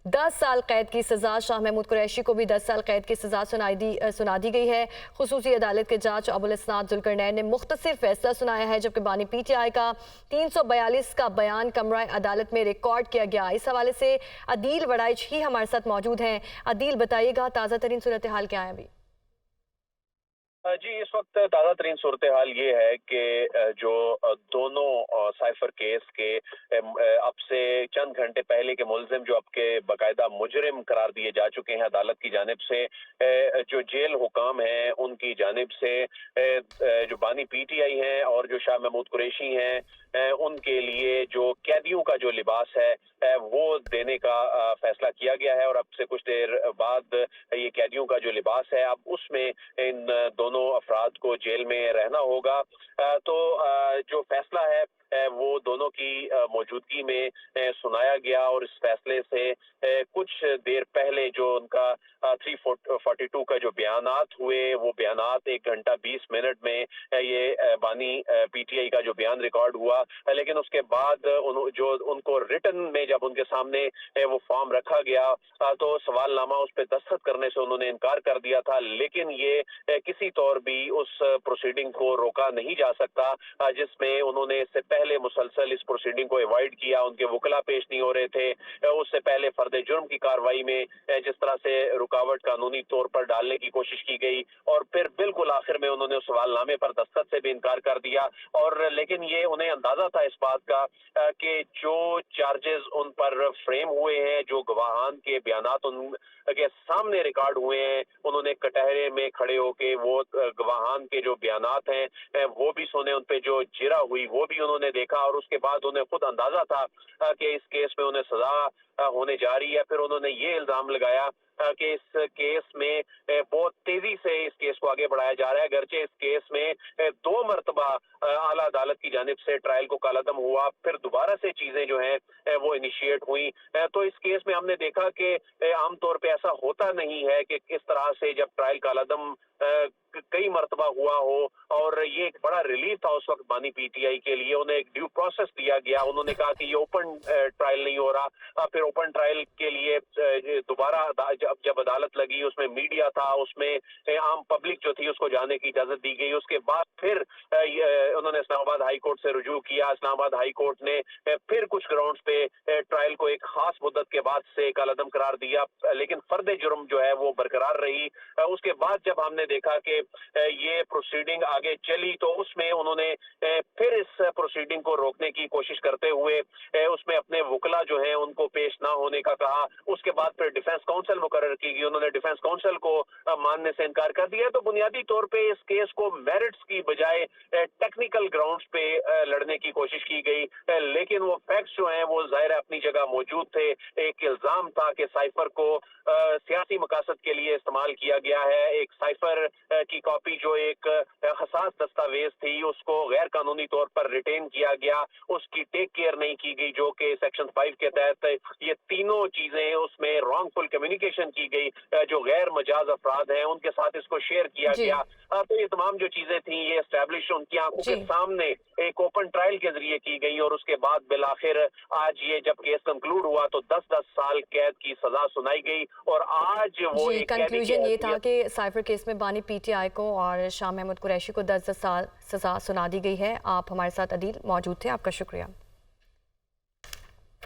10 साल कैद की सजा। शाह महमूद कुरैशी को भी 10 साल कैद की सजा सुना दी गई है। खुसूसी अदालत के जज अबुल इस्नाद जुल्करनैन ने मुख्तसर फैसला सुनाया है, जबकि बानी पीटीआई का 342 का बयान कमरा अदालत में रिकॉर्ड किया गया। इस हवाले से अदील वड़ाइच ही हमारे साथ मौजूद हैं। अदील, बताइएगा ताज़ा तरीन सूरत हाल क्या है अभी? जी, इस वक्त ताज़ा तरीन सूरत हाल ये है कि जो दोनों साइफर केस के अब से चंद घंटे पहले के मुलजिम जो अब के बाकायदा मुजरिम करार दिए जा चुके हैं अदालत की जानिब से, जो जेल हुकाम हैं उनकी जानिब से जो बानी पीटीआई हैं और जो शाह महमूद कुरैशी हैं उनके लिए जो कैदियों का जो लिबास है वो देने का फैसला किया गया है। और अब से कुछ देर बाद ये कैदियों का जो लिबास है अब उसमें इन दोनों अफराद को जेल में रहना होगा। तो जो फैसला है वो दोनों की मौजूदगी में सुनाया गया और इस फैसले से कुछ देर पहले जो उनका 342 का जो बयानात हुए वो बयानात 1 घंटा 20 मिनट में ये बानी पीटीआई का जो बयान रिकॉर्ड हुआ, लेकिन उसके बाद जो उनको रिटन में जब उनके सामने वो फॉर्म रखा गया तो सवालनामा उस पर दस्तखत करने से उन्होंने इनकार कर दिया था। लेकिन ये किसी तौर भी उस प्रोसीडिंग को रोका नहीं जा सकता जिसमें उन्होंने इससे पहले मुसलसल इस प्रोसीडिंग को अवॉइड किया। उनके वकला पेश नहीं हो रहे थे, उससे पहले फर्द जुर्म की कार्रवाई में जिस तरह से रुकावट कानूनी तौर पर डालने की कोशिश की गई और फिर बिल्कुल आखिर में उन्होंने उस सवालनामे पर दस्तखत से भी इनकार कर दिया। और लेकिन ये उन्हें अंदाजा था इस बात का कि जो चार्जेस उन पर फ्रेम हुए हैं, जो गवाहान के बयानात उनके सामने रिकॉर्ड हुए हैं, उन्होंने कटहरे में खड़े होके वो गवाहान के जो बयानात हैं वो भी सुने, उन पे जो जिरा हुई वो भी उन्होंने देखा और उसके बाद उन्हें खुद अंदाजा था कि इस केस में उन्हें सजा होने जा रही है। फिर उन्होंने ये इल्जाम लगाया कि इस केस में बहुत तेजी से इस केस को आगे बढ़ाया जा रहा है। अगरचे इस केस में 2 मरतबा आला अदालत की जानिब से ट्रायल को कालादम हुआ, फिर दोबारा से चीजें जो हैं वो इनिशिएट हुई। तो इस केस में हमने देखा कि आमतौर पे ऐसा होता नहीं है कि इस तरह से जब ट्रायल कालादम कई मरतबा हुआ हो। और ये एक बड़ा रिलीफ था उस वक्त बानी पीटीआई के लिए, उन्हें एक ड्यू प्रोसेस दिया गया। उन्होंने कहा कि ये ओपन ट्रायल नहीं हो रहा। फिर ओपन ट्रायल के लिए दोबारा जब अदालत लगी उसमें मीडिया था, उसमें आम पब्लिक जो थी उसको जाने की इजाजत दी गई। उसके बाद फिर उन्होंने इस्लामाबाद हाई कोर्ट से रुजू किया। इस्लामाबाद हाई कोर्ट ने फिर कुछ ग्राउंड्स पे ट्रायल को एक खास मुद्दत के बाद से कालादम करार दिया, लेकिन फर्द जुर्म जो है वो बरकरार रही। उसके बाद जब हमने देखा कि ये प्रोसीडिंग आगे चली तो उसमें उन्होंने फिर इस प्रोसीडिंग को रोकने की कोशिश करते हुए उसमें अपने वकला जो हैं उनको पेश ना होने का कहा। उसके बाद फिर डिफेंस काउंसिल मुकर्रर की गई, उन्होंने डिफेंस काउंसिल को मानने से इनकार कर दिया। तो बुनियादी तौर पे इस केस को मेरिट्स की बजाय टेक्निकल ग्राउंड्स पे लड़ने की कोशिश की गई, लेकिन वो फैक्ट्स जो हैं वो जाहिर है अपनी जगह मौजूद थे। एक इल्जाम था कि साइफर को सियासी मकासद के लिए इस्तेमाल किया गया है। एक साइफर की कॉपी जो एक हसास दस्तावेज थी उसको गैर कानूनी तौर पर रिटेन किया गया, उसकी टेक केयर नहीं की गई, जो कि सेक्शन 5 के तहत ये तीनों चीजें उसमें रॉन्गफुल कम्युनिकेशन की गई, जो गैर मजाज अफराद हैं उनके साथ इसको शेयर किया गया। तो ये तमाम जो चीजें थी ये एस्टैब्लिश उनकी आंखों के सामने एक ओपन ट्रायल के जरिए की गई और उसके बाद बिलाखिर आज ये जब केस कंक्लूड हुआ तो 10-10 साल कैद की सजा सुनाई गई। और आज वो एक कंक्लूजन ये था कि साइफर केस में बानी पीटीआई को और शाह महमूद कुरैशी को 10-10 साल सजा सुना दी गई है। आप हमारे साथ अदील मौजूद थे, आपका शुक्रिया।